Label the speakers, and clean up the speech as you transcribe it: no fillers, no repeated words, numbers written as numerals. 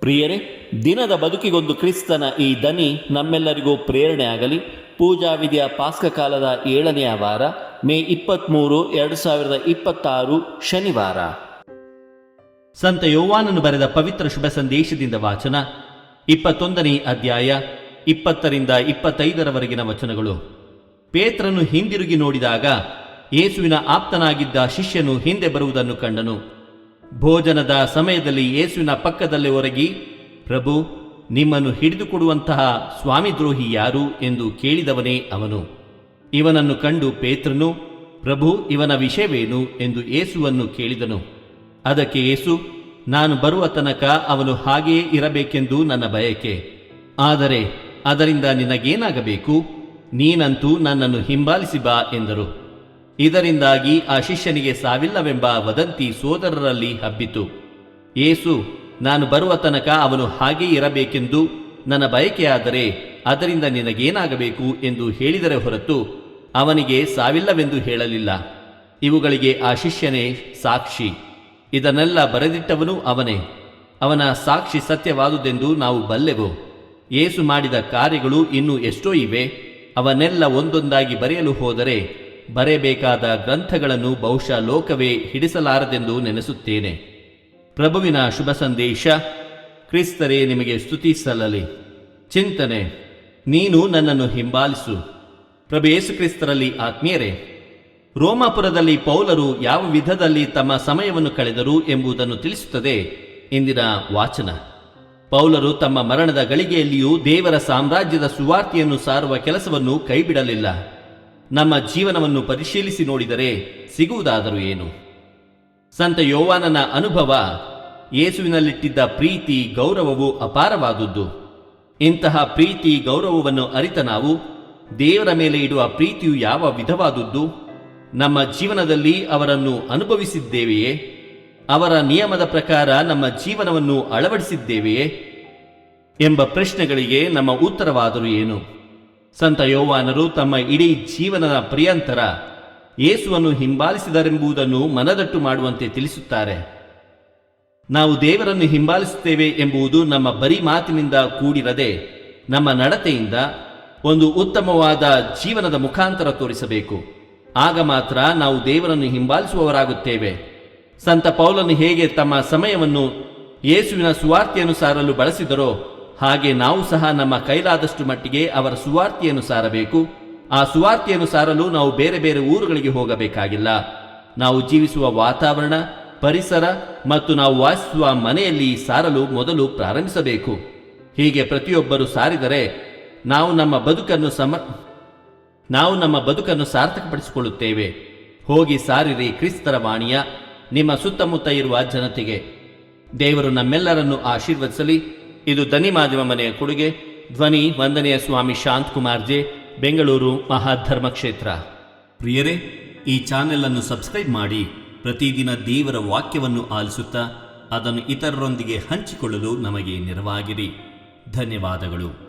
Speaker 1: ಪ್ರಿಯರೇ, ದಿನದ ಬದುಕಿಗೊಂದು ಕ್ರಿಸ್ತನ ಈ ದನಿ ನಮ್ಮೆಲ್ಲರಿಗೂ ಪ್ರೇರಣೆ ಆಗಲಿ. ಪೂಜಾ ವಿಧಿಯ ಪಾಸ್ಕ ಕಾಲದ 7ನೆಯ ವಾರ, ಮೇ 23, 2026 ಶನಿವಾರ. ಸಂತ ಯೋವಾನನು ಬರೆದ ಪವಿತ್ರ ಶುಭ ಸಂದೇಶದಿಂದ ವಾಚನ. 21ನೇ ಅಧ್ಯಾಯ 20ರಿಂದ 25ರವರೆಗಿನ ವಚನಗಳು. ಪೇತ್ರನು ಹಿಂದಿರುಗಿ ನೋಡಿದಾಗ ಯೇಸುವಿನ ಆಪ್ತನಾಗಿದ್ದ ಶಿಷ್ಯನು ಹಿಂದೆ ಬರುವುದನ್ನು ಕಂಡನು. ಭೋಜನದ ಸಮಯದಲ್ಲಿ ಯೇಸುವಿನ ಪಕ್ಕದಲ್ಲೇ ಒರಗಿ, ಪ್ರಭು, ನಿಮ್ಮನ್ನು ಹಿಡಿದುಕೊಡುವಂತಹ ಸ್ವಾಮಿದ್ರೋಹಿ ಯಾರು ಎಂದು ಕೇಳಿದವನೇ ಅವನು. ಇವನನ್ನು ಕಂಡು ಪೇತ್ರನು, ಪ್ರಭು, ಇವನ ವಿಷಯವೇನು ಎಂದು ಯೇಸುವನ್ನು ಕೇಳಿದನು. ಅದಕ್ಕೆ ಯೇಸು, ನಾನು ಬರುವ ತನಕ ಅವನು ಹಾಗೆಯೇ ಇರಬೇಕೆಂದು ನನ್ನ ಬಯಕೆ. ಆದರೆ ಅದರಿಂದ ನಿನಗೇನಾಗಬೇಕು? ನೀನಂತೂ ನನ್ನನ್ನು ಹಿಂಬಾಲಿಸಿ ಬಾ ಎಂದರು. ಇದರಿಂದಾಗಿ ಆ ಶಿಷ್ಯನಿಗೆ ಸಾವಿಲ್ಲವೆಂಬ ವದಂತಿ ಸೋದರರಲ್ಲಿ ಹಬ್ಬಿತು. ಯೇಸು, ನಾನು ಬರುವ ತನಕ ಅವನು ಹಾಗೇ ಇರಬೇಕೆಂದು ನನ್ನ ಬಯಕೆಯಾದರೆ ಅದರಿಂದ ನಿನಗೇನಾಗಬೇಕು ಎಂದು ಹೇಳಿದರೆ ಹೊರತು ಅವನಿಗೆ ಸಾವಿಲ್ಲವೆಂದು ಹೇಳಲಿಲ್ಲ. ಇವುಗಳಿಗೆ ಆ ಶಿಷ್ಯನೇ ಸಾಕ್ಷಿ. ಇದನ್ನೆಲ್ಲ ಬರೆದಿಟ್ಟವನು ಅವನೇ. ಅವನ ಸಾಕ್ಷಿ ಸತ್ಯವಾದುದೆಂದು ನಾವು ಬಲ್ಲೆವು. ಯೇಸು ಮಾಡಿದ ಕಾರ್ಯಗಳು ಇನ್ನೂ ಎಷ್ಟೋ ಇವೆ. ಅವನ್ನೆಲ್ಲ ಒಂದೊಂದಾಗಿ ಬರೆಯಲು ಹೋದರೆ ಬರೆಯಬೇಕಾದ ಗ್ರಂಥಗಳನ್ನು ಬಹುಶಃ ಲೋಕವೇ ಹಿಡಿಸಲಾರದೆಂದು ನೆನೆಸುತ್ತೇನೆ. ಪ್ರಭುವಿನ ಶುಭ ಸಂದೇಶ. ಕ್ರಿಸ್ತರೇ, ನಿಮಗೆ ಸ್ತುತಿ ಸಲ್ಲಲಿ. ಚಿಂತನೆ. ನೀನು ನನ್ನನ್ನು ಹಿಂಬಾಲಿಸು. ಪ್ರಭು ಯೇಸು ಕ್ರಿಸ್ತರಲ್ಲಿ ಆತ್ಮೀಯರೇ, ರೋಮಾಪುರದಲ್ಲಿ ಪೌಲರು ಯಾವ ವಿಧದಲ್ಲಿ ತಮ್ಮ ಸಮಯವನ್ನು ಕಳೆದರು ಎಂಬುದನ್ನು ತಿಳಿಸುತ್ತದೆ ಇಂದಿನ ವಾಚನ. ಪೌಲರು ತಮ್ಮ ಮರಣದ ಗಳಿಗೆಯಲ್ಲಿಯೂ ದೇವರ ಸಾಮ್ರಾಜ್ಯದ ಸುವಾರ್ತೆಯನ್ನು ಸಾರುವ ಕೆಲಸವನ್ನು ಕೈಬಿಡಲಿಲ್ಲ. ನಮ್ಮ ಜೀವನವನ್ನು ಪರಿಶೀಲಿಸಿ ನೋಡಿದರೆ ಸಿಗುವುದಾದರೂ ಏನು? ಸಂತ ಯೋವಾನನ ಅನುಭವ ಯೇಸುವಿನಲ್ಲಿಟ್ಟಿದ್ದ ಪ್ರೀತಿ ಗೌರವವು ಅಪಾರವಾದುದು. ಇಂತಹ ಪ್ರೀತಿ ಗೌರವವನ್ನು ಅರಿತ ನಾವು ದೇವರ ಮೇಲೆ ಇಡುವ ಪ್ರೀತಿಯು ಯಾವ ವಿಧವಾದುದ್ದು? ನಮ್ಮ ಜೀವನದಲ್ಲಿ ಅವರನ್ನು ಅನುಭವಿಸಿದ್ದೇವೆಯೇ? ಅವರ ನಿಯಮದ ಪ್ರಕಾರ ನಮ್ಮ ಜೀವನವನ್ನು ಅಳವಡಿಸಿದ್ದೇವೆಯೇ ಎಂಬ ಪ್ರಶ್ನೆಗಳಿಗೆ ನಮ್ಮ ಉತ್ತರವಾದರೂ ಏನು? ಸಂತ ಯೋವಾನರು ತಮ್ಮ ಇಡೀ ಜೀವನದ ಪರ್ಯಂತರ ಯೇಸುವನ್ನು ಹಿಂಬಾಲಿಸಿದರೆಂಬುದನ್ನು ಮನದಟ್ಟು ಮಾಡುವಂತೆ ತಿಳಿಸುತ್ತಾರೆ. ನಾವು ದೇವರನ್ನು ಹಿಂಬಾಲಿಸುತ್ತೇವೆ ಎಂಬುದು ನಮ್ಮ ಬರೀ ಮಾತಿನಿಂದ ಕೂಡಿರದೆ ನಮ್ಮ ನಡತೆಯಿಂದ ಒಂದು ಉತ್ತಮವಾದ ಜೀವನದ ಮುಖಾಂತರ ತೋರಿಸಬೇಕು. ಆಗ ಮಾತ್ರ ನಾವು ದೇವರನ್ನು ಹಿಂಬಾಲಿಸುವವರಾಗುತ್ತೇವೆ. ಸಂತ ಪೌಲನು ಹೇಗೆ ತಮ್ಮ ಸಮಯವನ್ನು ಯೇಸುವಿನ ಸುವಾರ್ತೆಯನ್ನು ಸಾರಲು ಬಳಸಿದರೋ ಹಾಗೆ ನಾವು ಸಹ ನಮ್ಮ ಕೈಲಾದಷ್ಟು ಮಟ್ಟಿಗೆ ಅವರ ಸುವಾರ್ತೆಯನ್ನು ಸಾರಬೇಕು. ಆ ಸುವಾರ್ತೆಯನ್ನು ಸಾರಲು ನಾವು ಬೇರೆ ಬೇರೆ ಊರುಗಳಿಗೆ ಹೋಗಬೇಕಾಗಿಲ್ಲ. ನಾವು ಜೀವಿಸುವ ವಾತಾವರಣ, ಪರಿಸರ ಮತ್ತು ನಾವು ವಾಸಿಸುವ ಮನೆಯಲ್ಲಿ ಸಾರಲು ಮೊದಲು ಪ್ರಾರಂಭಿಸಬೇಕು. ಹೀಗೆ ಪ್ರತಿಯೊಬ್ಬರು ಸಾರಿದರೆ ನಾವು ನಮ್ಮ ಬದುಕನ್ನು ಸಾರ್ಥಕಪಡಿಸಿಕೊಳ್ಳುತ್ತೇವೆ. ಹೋಗಿ ಸಾರಿರಿ ಕ್ರಿಸ್ತರ ವಾಣಿಯ ನಿಮ್ಮ ಸುತ್ತಮುತ್ತ ಇರುವ ಜನತೆಗೆ. ದೇವರು ನಮ್ಮೆಲ್ಲರನ್ನು ಆಶೀರ್ವದಿಸಲಿ. ಇದು ಧನಿ ಮಾಧ್ಯಮ ಮನೆಯ ಕೊಡುಗೆ. ಧ್ವನಿ ವಂದನೆಯ ಸ್ವಾಮಿ ಶಾಂತಕುಮಾರ್ ಜೆ, ಬೆಂಗಳೂರು ಮಹಾಧರ್ಮ ಕ್ಷೇತ್ರ. ಪ್ರಿಯರೇ, ಈ ಚಾನೆಲ್ ಅನ್ನು ಸಬ್ಸ್ಕ್ರೈಬ್ ಮಾಡಿ ಪ್ರತಿದಿನ ದೇವರ ವಾಕ್ಯವನ್ನು ಆಲಿಸುತ್ತಾ ಅದನ್ನು ಇತರರೊಂದಿಗೆ ಹಂಚಿಕೊಳ್ಳಲು ನಮಗೆ ನೆರವಾಗಿರಿ. ಧನ್ಯವಾದಗಳು.